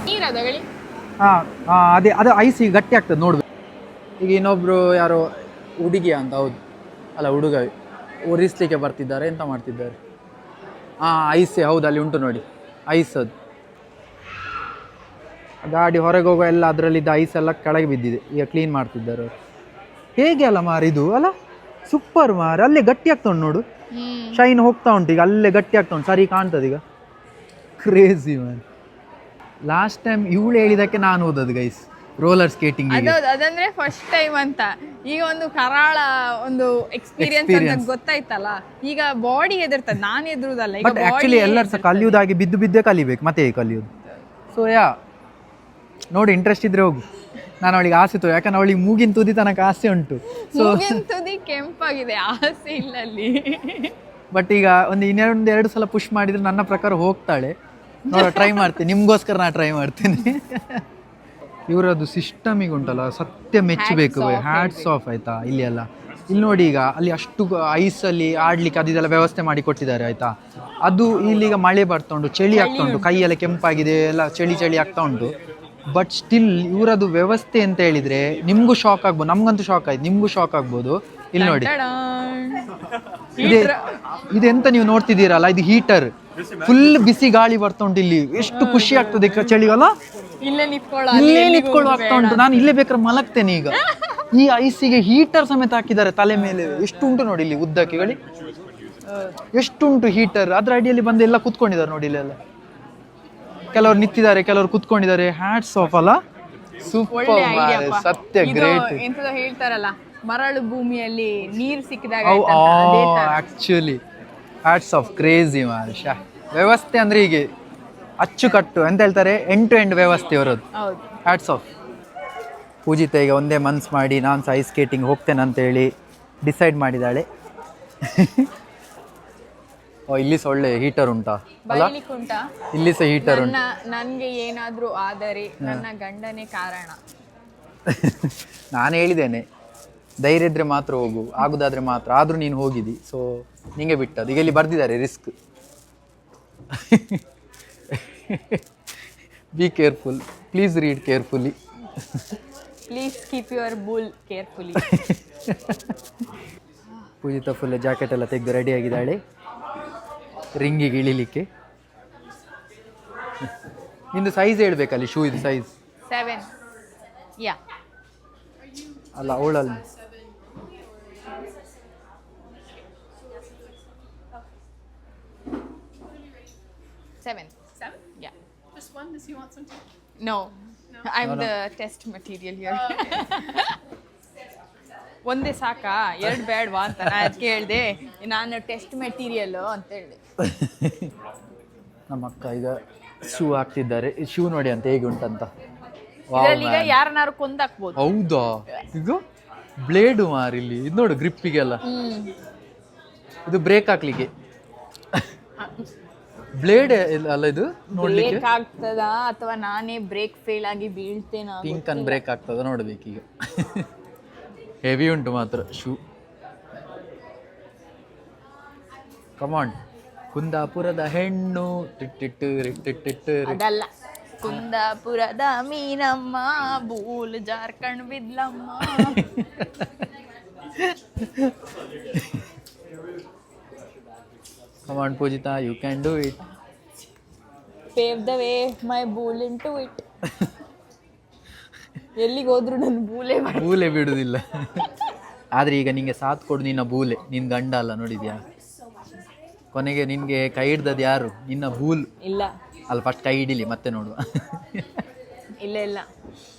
ನೀರದಗಳಿ. ಅದೇ ಅದು ಐಸ್ ಈಗ ಗಟ್ಟಿ ಆಗ್ತದೆ ನೋಡ್ಬೇಕು. ಈಗ ಇನ್ನೊಬ್ರು ಯಾರೋ ಹುಡುಗಿ ಅಂತ, ಹೌದು ಅಲ್ಲ ಹುಡುಗ, ಒರಿಸ್ಲಿಕ್ಕೆ ಬರ್ತಿದ್ದಾರೆ, ಎಂತ ಮಾಡ್ತಿದ್ದಾರೆ. ಐಸೇ ಹೌದು, ಅಲ್ಲಿ ಉಂಟು ನೋಡಿ ಐಸ್. ಅದು ಗಾಡಿ ಹೊರಗೆ ಹೋಗೋ ಎಲ್ಲ ಅದರಲ್ಲಿದ್ದ ಐಸ್ ಎಲ್ಲ ಕೆಳಗೆ ಬಿದ್ದಿದೆ, ಈಗ ಕ್ಲೀನ್ ಮಾಡ್ತಿದ್ದಾರೆ ಅವರು. ಹೇಗೆ ಅಲ್ಲ ಮಾರಿದು ಅಲ್ಲ, ಸೂಪರ್ ಮಾರಿ. ಅಲ್ಲೇ ಗಟ್ಟಿ ಆಗ್ತಾ ಉಂಟು ನೋಡು, ಶೈನ್ ಹೋಗ್ತಾ ಉಂಟು ಈಗ, ಅಲ್ಲೇ ಗಟ್ಟಿ ಆಗ್ತಾ ಉಂಟು, ಸರಿ ಕಾಣ್ತದೆ ಈಗ. Crazy man. ಲಾಸ್ಟ್ ಟೈಮ್ ಇವಳು ಹೇಳಿದಕ್ಕೆ ನಾನು ಓದೋದು ಗೈಸ್, ರೋಲರ್ ಸ್ಕೇಟಿಂಗ್. ಅದಂದ್ರೆ ಫಸ್ಟ್ ಟೈಮ್ ಅಂತ. ಈಗ ಒಂದು ಕರಾಳ ಒಂದು ಎಕ್ಸ್ಪೀರಿಯನ್ಸ್ ಅಂತ ಗೊತ್ತಾಯ್ತಲ್ಲ, ಈಗ ಬಾಡಿ ಹೆದರ್ತದೆ, ನಾನು ಎದುರುದಲ್ಲ. ಬಟ್ ಆಕ್ಚುಲಿ ಎಲ್ಲರೂ ಸಹ ಕಲಿಯುವುದಾಗಿ ಬಿದ್ದು ಬಿದ್ದೇ ಕಲಿಬೇಕು, ಮತ್ತೆ ಕಲಿಯೋದು. ಸೊ ನೋಡಿ, ಇಂಟ್ರೆಸ್ಟ್ ಇದ್ರೆ ಹೋಗು. ನಾನು ಅವಳಿಗೆ ಆಸೆ ತೋ, ಯಾಕಂದ್ರೆ ಅವಳಿಗೆ ಮೂಗಿನ ತುದಿ ತನಕ ಆಸೆ ಉಂಟು. ಸೊ ತುದಿ ಕೆಂಪಾಗಿದೆ, ಆಸೆ ಇಲ್ಲ ಅಲ್ಲಿ. ಬಟ್ ಈಗ ಇನ್ನೊಂದು 2 ಸಲ ಪುಷ್ ಮಾಡಿದ್ರೆ ನನ್ನ ಪ್ರಕಾರ ಹೋಗ್ತಾಳೆ. ನೋಡ, ಟ್ರೈ ಮಾಡ್ತೀನಿ, ನಿಮ್ಗೋಸ್ಕರ ನಾ ಟ್ರೈ ಮಾಡ್ತೀನಿ. ಇವರದ್ದು ಸಿಸ್ಟಮಿಗೆ ಉಂಟಲ್ಲ, ಸತ್ಯ ಮೆಚ್ಚಬೇಕು, ಹ್ಯಾಟ್ಸ್ ಆಫ್ ಆಯ್ತಾ. ಇಲ್ಲಿ ಎಲ್ಲ ಇಲ್ಲಿ ನೋಡಿ, ಈಗ ಅಲ್ಲಿ ಅಷ್ಟು ಐಸಲ್ಲಿ ಆಡ್ಲಿಕ್ಕೆ ಅದೆಲ್ಲ ವ್ಯವಸ್ಥೆ ಮಾಡಿ ಕೊಟ್ಟಿದ್ದಾರೆ ಆಯ್ತಾ. ಅದು ಇಲ್ಲಿಗ ಮಳೆ ಬರ್ತಾ ಉಂಟು, ಚಳಿ ಆಗ್ತಾ ಉಂಟು, ಕೈಯೆಲ್ಲ ಕೆಂಪಾಗಿದೆ, ಎಲ್ಲ ಚಳಿ ಚಳಿ ಆಗ್ತಾ ಉಂಟು. ಬಟ್ ಸ್ಟಿಲ್ ಇವರದ್ದು ವ್ಯವಸ್ಥೆ ಅಂತ ಹೇಳಿದ್ರೆ ನಿಮ್ಗೂ ಶಾಕ್ ಆಗ್ಬೋದು, ನಮ್ಗಂತೂ ಶಾಕ್ ಆಯ್ತು, ನಿಮ್ಗೂ ಶಾಕ್ ಆಗ್ಬೋದು. ಇಲ್ಲಿ ನೋಡಿ, ಇದೆಂತ ನೀವು ನೋಡ್ತಿದ್ದೀರಲ್ಲ, ಇದು ಹೀಟರ್. ಫುಲ್ ಬಿಸಿ ಗಾಳಿ ಬರ್ತಾ ಉಂಟು ಇಲ್ಲಿ, ಎಷ್ಟು ಖುಷಿ ಆಗ್ತದೆ ಚಳಿಗಾಲ. ಇಲ್ಲೇ ನಿಂತ್ಕೊಳ್ಳೋ ಆಗ್ತಾ ಉಂಟು, ನಾನು ಇಲ್ಲೇ ಬೇಕಾದ್ರೆ ಮಲಗ್ತೇನೆ ಈಗ. ಈ ಐಸಿಗೆ ಹೀಟರ್ ಸಮೇತ ಹಾಕಿದ್ದಾರೆ ತಲೆ ಮೇಲೆ. ಎಷ್ಟು ಉಂಟು ನೋಡಿ ಇಲ್ಲಿ ಉದ್ದಕ್ಕೆ ಗಳಿ, ಎಷ್ಟುಂಟು ಹೀಟರ್. ಅದ್ರ ಅಡಿಯಲ್ಲಿ ಬಂದು ಎಲ್ಲ ಕುತ್ಕೊಂಡಿದ್ದಾರೆ ನೋಡಿ, ಇಲ್ಲೆಲ್ಲ ಕೆಲವರು ನಿಂತಿದ್ದಾರೆ, ಕೆಲವರು ಕುತ್ಕೊಂಡಿದ್ದಾರೆ. ಹ್ಯಾಟ್ಸ್ ಆಫ್ ಅಲ್ಲ, ಸೂಪರ್, ಸತ್ಯ ಗ್ರೇಟ್. ಎಂತದೋ ಹೇಳ್ತಾರಲ್ಲ, ಮರಳು ಭೂಮಿಯಲ್ಲಿ ನೀರು ಸಿಕ್ಕಿದಾಗ. ಆಕ್ಚುಲಿ ಹ್ಯಾಟ್ಸ್ ಆಫ್, ಕ್ರೇಜಿ ಮಾರ್ಷ. ವ್ಯವಸ್ಥೆ ಅಂದ್ರೆ ಹೀಗೆ ಅಚ್ಚುಕಟ್ಟು ಅಂತ ಹೇಳ್ತಾರೆ, ಎಂಡ್ ಟು ಎಂಡ್ ವ್ಯವಸ್ಥೆ ಇರೋದು. Hats off. ಪೂಜಿತ ಈಗ ಒಂದೇ ಮನ್ಸು ಮಾಡಿ ನಾನು ಸಹ ಐಸ್ ಸ್ಕೇಟಿಂಗ್ ಹೋಗ್ತೇನೆ ಅಂತ ಹೇಳಿ ಡಿಸೈಡ್ ಮಾಡಿದ್ದಾಳೆ. ಇಲ್ಲಿ ಸಹ ಒಳ್ಳೆ ಹೀಟರ್ ಉಂಟಾ ಅಲ್ಲ, ಇಲ್ಲಿ ಸಹ ಹೀಟರ್ ಉಂಟು. ನನ್ಗೆ ಏನಾದ್ರೂ ಆದರೆ ನನ್ನ ಗಂಡನೇ ಕಾರಣ. ನಾನು ಹೇಳಿದ್ದೇನೆ, ಧೈರ್ಯ ಇದ್ರೆ ಮಾತ್ರ ಹೋಗು, ಆಗುದಾದ್ರೆ ಮಾತ್ರ. ಆದ್ರೂ ನೀನು ಹೋಗಿದ್ದಿ, ಸೊ ನಿಂಗೆ ಬಿಟ್ಟದ್ದು. ಈಗ ಇಲ್ಲಿ ಬರ್ದಿದ್ದಾರೆ risk. Be careful, please read carefully, please keep your bull carefully. Pujitha full jacket ಎಲ್ಲ ತೆಗೆದು ರೆಡಿ ಆಗಿದ್ದಾಳೆ ರಿಂಗಿಗೆ ಇಳಿಲಿಕ್ಕೆ. ನಿಂದು ಸೈಜ್ ಹೇಳ್ಬೇಕಲ್ಲಿ, ಶೂ ಇದು ಸೈಜ್ 7. ಯಾ ಅಲ್ಲ, ಅವಳಲ್ಲಿ 7. Yeah. Just one? Does he want some too? No. I'm the test material here. ಒಂದೇ ಸಾಕಾ, 2 ಬೇಡವಾ ಅಂತ ನಾನು ಅದಕ್ಕೆ ಹೇಳಿದೆ, ನಾನು ಟೆಸ್ಟ್ ಮೆಟೀರಿಯಲ್ ಅಂತ ಹೇಳಿದೆ. ನಮ್ಮ ಅಕ್ಕ ಈಗ ಶೂ ಹಾಕ್ತಿದ್ದಾರೆ. ಶೂ ನೋಡಿ ಅಂತ ಹೇಗೆ ಉಂಟಂತ. ಈಗ ಯಾರನ್ನಾರು ಕೊಂದಾಕ್ಬೋದು. ಹೌದಾ, ಈಗ ಬ್ಲೇಡು ಮಾರಿಲ್ಲಿ ಇದು ನೋಡು, ಗ್ರಿಪ್ಪಿಗೆಲ್ಲ. ಇದು ಬ್ರೇಕ್ ಹಾಕ್ಲಿಕ್ಕೆ ಬ್ಲೇಡ್ ಅಲ್ಲ ಇದು, ನೋಡ್ಲಿಕ್ಕೆ ಆಗ್ತದ ಅಥವಾ ನಾನೇ ಬ್ರೇಕ್ ಫೇಲ್ ಆಗಿ ಬೀಳ್ತೇನೆ. ಪಿಂಕ್ ಅನ್ ಬ್ರೇಕ್ ಆಗ್ತದ ನೋಡ್ಬೇಕೀಗ. ಹೆವಿ ಉಂಟು ಮಾತ್ರ ಶೂ. ಕಮಾಂಡ್ ಕುಂದಾಪುರದ ಹೆಣ್ಣು ಅದಲ್ಲ, ಕುಂದಾಪುರದ ಮೀನಮ್ಮ ಬೂಲ್ ಜಾರ್ಕಂಡ್ ಬಿದ್ಲಮ್ಮ. Come on Pujitha, you can do it. Pave the way my bull into it. ಎಲ್ಲಿಗೆ ಹೋದ್ರು ನನ್ನ ಬೂಲೆ ಬಿಡುದಿಲ್ಲ. ಆದ್ರೆ ಈಗ ನಿಂಗೆ ಸಾಥ್ ಕೊಡು ನಿನ್ನ ಬೂಲೆ, ನಿನ್ ಗಂಡ ಅಲ್ಲ, ನೋಡಿದ್ಯಾ? ಕೊನೆಗೆ ನಿನ್ಗೆ ಕೈ ಹಿಡ್ದದ್ ಯಾರು? ನಿನ್ನ ಬೂಲ್. ಇಲ್ಲ ಅಲ್ಲಿ ಫಸ್ಟ್ ಕೈ ಹಿಡಿಲಿ ಮತ್ತೆ ನೋಡುವ. ಇಲ್ಲ,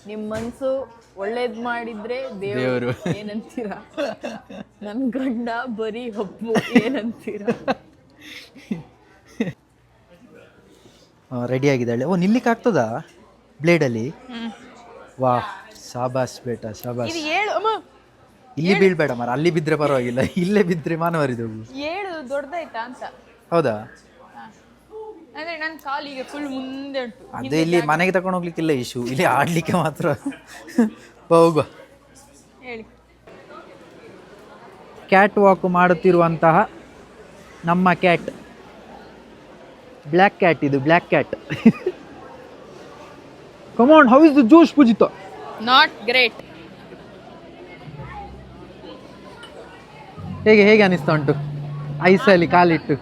ನಿಮ್ ಮನ್ಸು ಒಳ್ಳೇದ್ ಮಾಡಿದ್ರೆ ದೇವರು ಏನಂತೀರಾ? ನನ್ ಗಂಡ ಬರೀ ಹಬ್ಬು ಏನಂತೀರಾ? ರೆಡಿ ಆಗಿದ್ದಾಳೆ. ಓ, ನಿಲ್ಲಿಕ್ಕೆ ಆಗ್ತದಾ ಬ್ಲೇಡಲ್ಲಿ? ವಾ, ಶಾಬಾಸ್ ಬೇಟ, ಶಾಬಾಸ್. ಇದು ಏಳು ಅಮ್ಮ, ಇಲ್ಲಿ ಬೀಳ್ಬೇಡ ಮಾರ, ಅಲ್ಲಿ ಬಿದ್ರೆ ಪರವಾಗಿಲ್ಲ, ಇಲ್ಲೇ ಬಿದ್ರೆ ಮಾನವರಿದವು. ಏಳು ದೊಡ್ಡದಾಯ್ತಾ ಅಂತ. ಹೌದಾ? ಅಂದ್ರೆ ನನ್ನ ಕಾಲಿಗೆ ಫುಲ್ ಮುಂದೆ ಉಂಟು. ಅದೇ ಇಲ್ಲಿ ಮನೆಗೆ ತಗೊಂಡು ಹೋಗ್ಲಿಕ್ಕಿಲ್ಲ ಇಶ್ಯೂ, ಇಲ್ಲಿ ಆಡ್ಲಿಕ್ಕೆ ಮಾತ್ರ. ಹೋಗುವ. ಹೇಳಿ. ಕ್ಯಾಟ್ ವಾಕ್ ಮಾಡುತ್ತಿರುವಂತಹ ನಮ್ಮ ಕ್ಯಾಟ್, ಬ್ಲ್ಯಾಕ್ ಕ್ಯಾಟ್, ಇದು black cat. Command, how is the Josh Poojitha? Not great. ಹೇಗೆ ಅನಿಸ್ತಾ ಉಂಟು ಐಸಲ್ಲಿ ಕಾಲಿಟ್ಟು?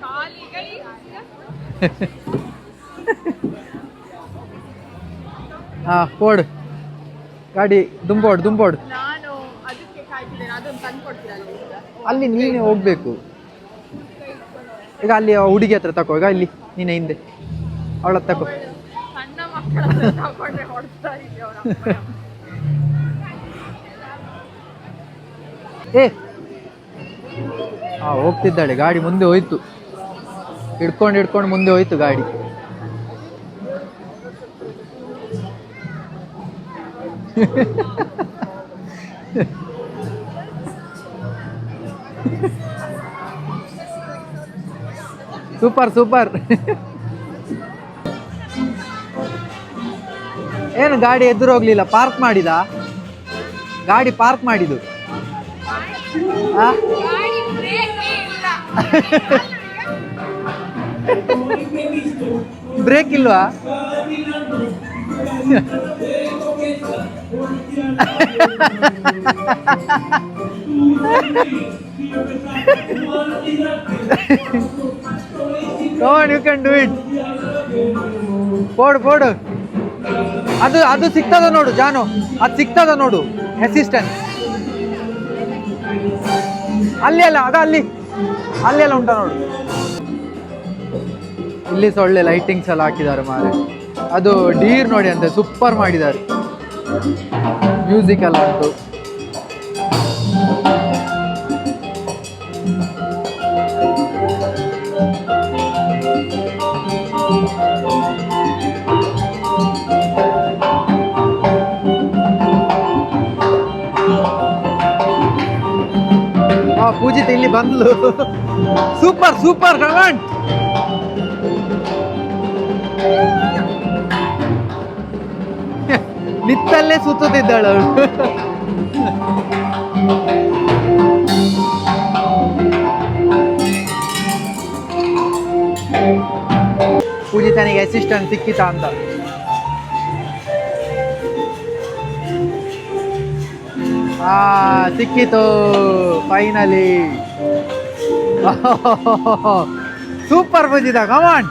ಹಾ, ಪೋಡು ಗಾಡಿ, ದುಂಬೋಡು. ನಾನು ಅದಕ್ಕೆ ಕಾಯ್ತಿದ್ದೇನೆ, ಅದನ್ನು ತಂದು ಕೊಡ್ತೀರಲ್ಲ. ಅಲ್ಲಿ ನೀನೇ ಹೋಗ್ಬೇಕು. ಈಗ ಅಲ್ಲಿ ಹುಡುಗಿ ಹತ್ರ ತಕೋ, ಈಗ ಇಲ್ಲಿ ನೀನೆ ಹಿಂದೆ ಅವಳ ತಕೋ. ಸಣ್ಣ ಮಕ್ಕಳ ತಗೊಂಡ್ರೆ ಹೊಡ್ತಾ ಇದೆಯವ್ರ. ಹೋಗ್ತಿದ್ದಾಳೆ, ಗಾಡಿ ಮುಂದೆ ಹೋಯ್ತು. ಹಿಡ್ಕೊಂಡು ಮುಂದೆ ಹೋಯ್ತು ಗಾಡಿ. ಸೂಪರ್. ಏನು ಗಾಡಿ ಎದುರು ಹೋಗ್ಲಿಲ್ಲ? ಪಾರ್ಕ್ ಮಾಡಿದ ಗಾಡಿ? ಪಾರ್ಕ್ ಮಾಡಿದ್ದು ಬ್ರೇಕ್ ಇಲ್ವಾ? Come on, you can do it. ಪೋಡು. ಅದು ಸಿಗ್ತದ ನೋಡು ಜಾನು, ಅದು ಸಿಗ್ತದ ನೋಡು ಅಸಿಸ್ಟೆಂಟ್. ಅಲ್ಲಿ ಅಲ್ಲ, ಅಲ್ಲೆಲ್ಲ ಉಂಟ ನೋಡು. ಇಲ್ಲಿ ಒಳ್ಳೆ ಲೈಟಿಂಗ್ಸ್ ಎಲ್ಲ ಹಾಕಿದ್ದಾರೆ ಮಾರೆ. ಅದು ಡೀರ್ ನೋಡಿ ಅಂತೆ, ಸೂಪರ್ ಮಾಡಿದ್ದಾರೆ. ಮ್ಯೂಸಿಕ್ ಎಲ್ಲ ಉಂಟು. ಪೂಜಿತ ಇಲ್ಲಿ ಬಂದ್ಲು. Super command. ನಿತ್ತಲ್ಲೇ ಸುತ್ತುತ್ತಿದ್ದಾಳು ಅವಳು. ಪೂಜಿತನಿಗೆ ಅಸಿಸ್ಟೆಂಟ್ ಸಿಕ್ಕಿತಾ ಅಂತ. ಸಿಕ್ಕಿತು ಫೈನಲಿ. ಸೂಪರ್ ಪೂಜಿತ, ಕಮಾಂಡ್.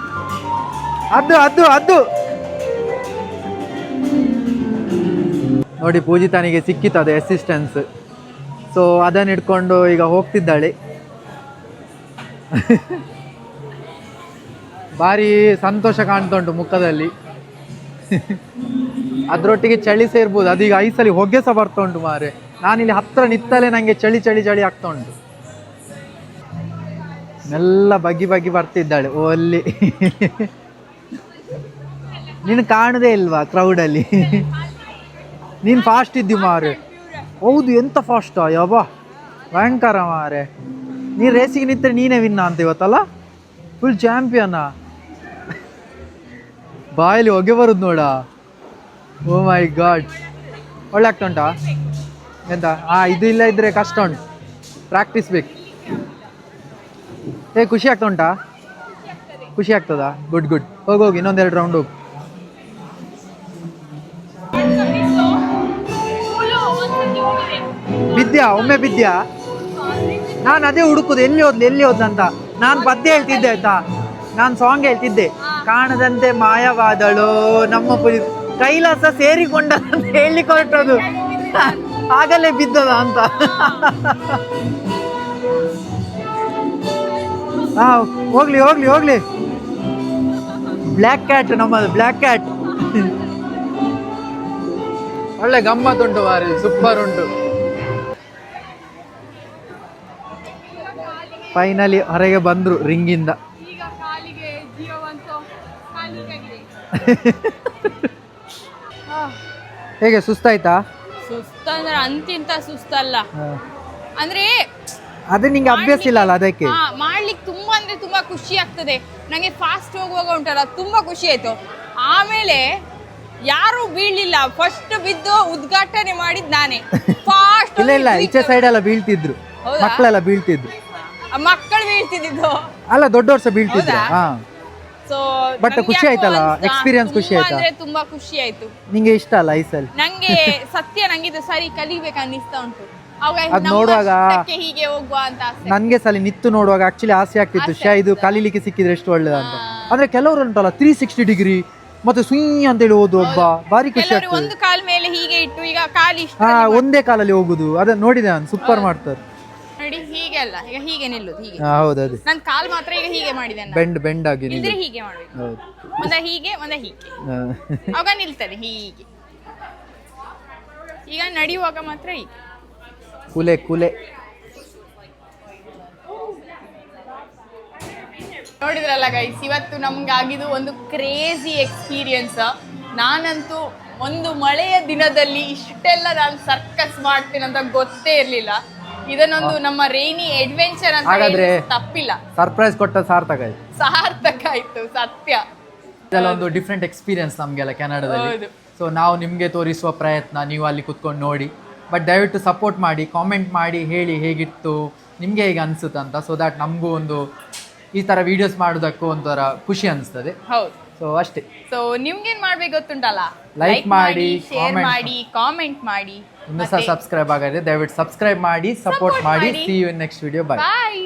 ಅದು ನೋಡಿ, ಪೂಜಿತನಿಗೆ ಸಿಕ್ಕಿತು ಅದು ಅಸಿಸ್ಟೆನ್ಸ್. ಸೊ ಅದನ್ನ ಇಟ್ಕೊಂಡು ಈಗ ಹೋಗ್ತಿದ್ದಾಳೆ. ಭಾರಿ ಸಂತೋಷ ಕಾಣ್ತಾ ಉಂಟು ಮುಖದಲ್ಲಿ. ಅದರೊಟ್ಟಿಗೆ ಚಳಿ ಸೇರ್ಬೋದು. ಅದೀಗ ಐಸಲ್ಲಿ ಹೊಗೆ ಸಹ ಬರ್ತಾ ಉಂಟು ಮಾರೆ. ನಾನಿಲ್ಲಿ ಹತ್ರ ನಿತ್ತಲೇ ನನಗೆ ಚಳಿ ಆಗ್ತಾ ಉಂಟು. ಮೆಲ್ಲ ಬಗ್ಗಿ ಬರ್ತಿದ್ದಾಳೆ. ಅಲ್ಲಿ ನೀನು ಕಾಣದೇ ಇಲ್ವಾ ಕ್ರೌಡಲ್ಲಿ? ನೀನು ಫಾಸ್ಟ್ ಇದ್ದಿ ಮಾರೆ. ಹೌದು, ಎಂತ ಫಾಸ್ಟಾ ಯಬ್ಬಾ, ಭಯಂಕರ ಮಾರೆ. ನೀನು ರೇಸಿಗೆ ನಿಂತರೆ ನೀನೇ ವಿನ್ನ ಅಂತ ಇವತ್ತಲ್ಲ, ಫುಲ್ ಚಾಂಪಿಯನ್ನ. ಬಾಯಲ್ಲಿ ಹೊಗೆ ಬರುದು ನೋಡ. ಓ ಮೈ ಗಾಡ್, ಒಳ್ಳೆ ಆಗ್ತಾ ಉಂಟಾ? ಎಂತ ಇದು ಇಲ್ಲ ಇದ್ರೆ ಕಷ್ಟ ಉಂಟು, ಪ್ರಾಕ್ಟೀಸ್ ಬೇಕು. ಖುಷಿ ಆಗ್ತಾ ಉಂಟಾ? ಖುಷಿ ಆಗ್ತದಾ? Good good. ಹೋಗಿ ಇನ್ನೊಂದೆರಡು ರೌಂಡ್ ಹೋಗು. ಬಿದ್ಯಾ? ಒಮ್ಮೆ ಬಿದ್ಯಾ? ನಾನು ಅದೇ ಹುಡುಕುದು, ಎಲ್ಲಿ ಹೋದ್ಲು ಅಂತ. ನಾನು ಪದ್ಯ ಹೇಳ್ತಿದ್ದೆ ಆಯ್ತಾ, ನಾನು ಸಾಂಗ್ ಹೇಳ್ತಿದ್ದೆ. ಕಾಣದಂತೆ ಮಾಯವಾದಳು ನಮ್ಮ ಕೈಲಾಸ ಸೇರಿಕೊಂಡ ಅಂತ ಹೇಳಲಿಕ್ಕೆ ಹೊರಟದು, ಆಗಲೇ ಬಿದ್ದದ ಅಂತ. ಹೋಗ್ಲಿ. ಬ್ಲ್ಯಾಕ್ ಕ್ಯಾಟ್ ನಮ್ಮದು, ಬ್ಲ್ಯಾಕ್ ಕ್ಯಾಟ್. ಒಳ್ಳೆ ಗಮ್ಮತ್ತುಂಟು ಮಾರಿ, ಸೂಪರ್ ಉಂಟು. ಫೈನಲಿ ಹೊರಗೆ ಬಂದ್ರು ರಿಂಗಿಂದ. ಹೇಗೆ ಸುಸ್ತಾಯ್ತಾ? ಸುಸ್ತಂದ್ರೆ ಅಂತಿಂತ ಸುಸ್ತಲ್ಲ, ಅಂದ್ರೆ ಅದೇ ನಿಂಗೆ ಅಭ್ಯಾಸ ಇಲ್ಲ ಅಲ್ಲ, ಅದಕ್ಕೆ ಮಾಡ್ಲಿಕ್ಕೆ ತುಂಬಾ ಖುಷಿ ಆಗ್ತದೆ. ನಂಗೆ ಫಾಸ್ಟ್ ಹೋಗುವಾಗ ಉಂಟಲ್ಲ ತುಂಬಾ ಖುಷಿ ಆಯ್ತು. ಆಮೇಲೆ ಯಾರು ಬೀಳ್ಲಿಲ್ಲ, ಫಸ್ಟ್ ಬಿದ್ದು ಉದ್ಘಾಟನೆ ಮಾಡಿದ್ ನಾನೇ. ಫಾಸ್ಟ್ ಇಲ್ಲ ಈಚೆ ಸೈಡ್ ಎಲ್ಲ ಬೀಳ್ತಿದ್ರು, ಮಕ್ಕಳೆಲ್ಲ ಬೀಳ್ತಿದ್ರು. ಮಕ್ಕಳು ಬೀಳ್ತಿದ್ದು ಅಲ್ಲ, ದೊಡ್ಡವ್ರು ಸಹ ಬೀಳ್ತಿದ್ರು. ಸೊ ಬಟ್ ಖುಷಿ ಆಯ್ತಲ್ಲ, ಎಕ್ಸ್ಪೀರಿಯನ್ಸ್ ಖುಷಿ ಆಯ್ತಾ? ಅಂದ್ರೆ ತುಂಬಾ ಖುಷಿ ಆಯ್ತು. ನಿಂಗೆ ಇಷ್ಟ ಅಲ್ಲ ಐಸಲ್ಲಿ? ನಂಗೆ ಸತ್ಯ ನಂಗಿದು ಸರಿ ಕಲಿಬೇಕು ಅನ್ನಿಸ್ತಾ ಉಂಟು. ಅದ್ ನೋಡುವಾಗ ಹೀಗೆ ಹೋಗುವ ಅಂತ ಆಸೆ. ನನ್ಗೆ ಸಲ ನಿತ್ತು ನೋಡುವಾಗ ಆಕ್ಚುಲಿ ಆಸೆ ಆಗ್ತಿತ್ತು, ಇದು ಕಲೀಲಿಕ್ಕೆ ಸಿಕ್ಕಿದ್ರೆ ಎಷ್ಟು ಒಳ್ಳೇದಂತ. ಅಂದ್ರೆ ಕೆಲವರು ಉಂಟಲ್ಲ 360 ಡಿಗ್ರಿ ಮತ್ತೆ ಸುಯ್ ಅಂತೇಳಿ ಹೋದು, ಒಬ್ಬ ಭಾರಿ ಖುಷಿ ಆಗ್ತದೆ. ಒಂದು ಕಾಲ್ ಮೇಲೆ ಹೀಗೆ ಇಟ್ಟು ಈಗ ಕಾಲಿ ಒಂದೇ ಕಾಲಲ್ಲಿ ಹೋಗುದು, ಅದನ್ನ ನೋಡಿದೆ ನಾನು, ಸೂಪರ್ ಮಾಡ್ತಾರೆ ನೋಡಿ. ಹೀಗೆ ಅಲ್ಲ, ಈಗ ಹೀಗೆ ನಿಲ್ಲುದು, ಹೀಗೆ. ಹೌದು, ಅದೇ ನನ್ ಕಾಲ್ ಮಾತ್ರ ಈಗ ಹೀಗೆ ಮಾಡಿದೆ, ಬೆಂಡ್ ಆಗಿ ಇದ್ರೆ ಹೀಗೆ ಮಾಡ್ಬೇಕು. ಒಂದ ಹೀಗೆ ಆಗ ನಿಲ್ತದೆ ಹೀಗೆ. ಈಗ ನಡೆಯುವಾಗ ಮಾತ್ರ ಹೀಗೆ ಕುಲೆ. ನೋಡಿದ್ರಲ್ಲ ಗೈಸ್, ಇವತ್ತು ನಮ್ಗೆ ಆಗಿದ್ದು ಒಂದು ಕ್ರೇಜಿ ಎಕ್ಸ್ಪೀರಿಯನ್ಸ್. ನಾನಂತೂ ಒಂದು ಮಳೆಯ ದಿನದಲ್ಲಿ ಇಷ್ಟೆಲ್ಲ ನಾನು ಸರ್ಕಸ್ ಮಾಡ್ತೀನಿ ಅಂತ ಗೊತ್ತೇ ಇರ್ಲಿಲ್ಲ. ಇದನ್ನೊಂದು ನಮ್ಮ ರೈನಿ ಅಡ್ವೆಂಚರ್ ಅಂತ ಹಾಗಾದ್ರೆ ತಪ್ಪಿಲ್ಲ. ಸರ್ಪ್ರೈಸ್ ಕೊಟ್ಟ ಸಾರ್ಥಕ ಆಯ್ತು ಸತ್ಯ. ಇದೆಲ್ಲ ಒಂದು ಡಿಫ್ರೆಂಟ್ ಎಕ್ಸ್ಪೀರಿಯನ್ಸ್ ನಮಗೆಲ್ಲ ಕೆನಡಾದಲ್ಲಿ. ಸೊ ನಾವು ನಿಮಗೆ ತೋರಿಸುವ ಪ್ರಯತ್ನ, ನೀವು ಅಲ್ಲಿ ಕುತ್ಕೊಂಡು ನೋಡಿ. ಬಟ್ ದಯವಿಟ್ಟು ಸಪೋರ್ಟ್ ಮಾಡಿ, ಕಾಮೆಂಟ್ ಮಾಡಿ, ಹೇಳಿ ಹೇಗಿತ್ತು, ನಿಮಗೆ ಹೇಗೆ ಅನಿಸುತ್ತೆ ಅಂತ. ಸೊ ದ್ಯಾಟ್ ನಮಗೂ ಒಂದು ಈ ಥರ ವಿಡಿಯೋಸ್ ಮಾಡೋದಕ್ಕೂ ಒಂಥರ ಖುಷಿ ಅನಿಸ್ತದೆ. ಹೌದು. ಸೊ ಅಷ್ಟೇ. ಸೊ ನಿಮ್ಗೇನ್ ಮಾಡ್ಬೇಕು ಗೊತ್ತುಂಟಲ್ಲ, ಲೈಕ್ ಮಾಡಿ, ಶೇರ್ ಮಾಡಿ, ಕಾಮೆಂಟ್ ಮಾಡಿ. ಇನ್ನೂ ಸಹ ಸಬ್ಸ್ಕ್ರೈಬ್ ಆಗದೆ ದಯವಿಟ್ಟು ಸಬ್ಸ್ಕ್ರೈಬ್ ಮಾಡಿ, ಸಪೋರ್ಟ್ ಮಾಡಿ. See you in next video. Bye.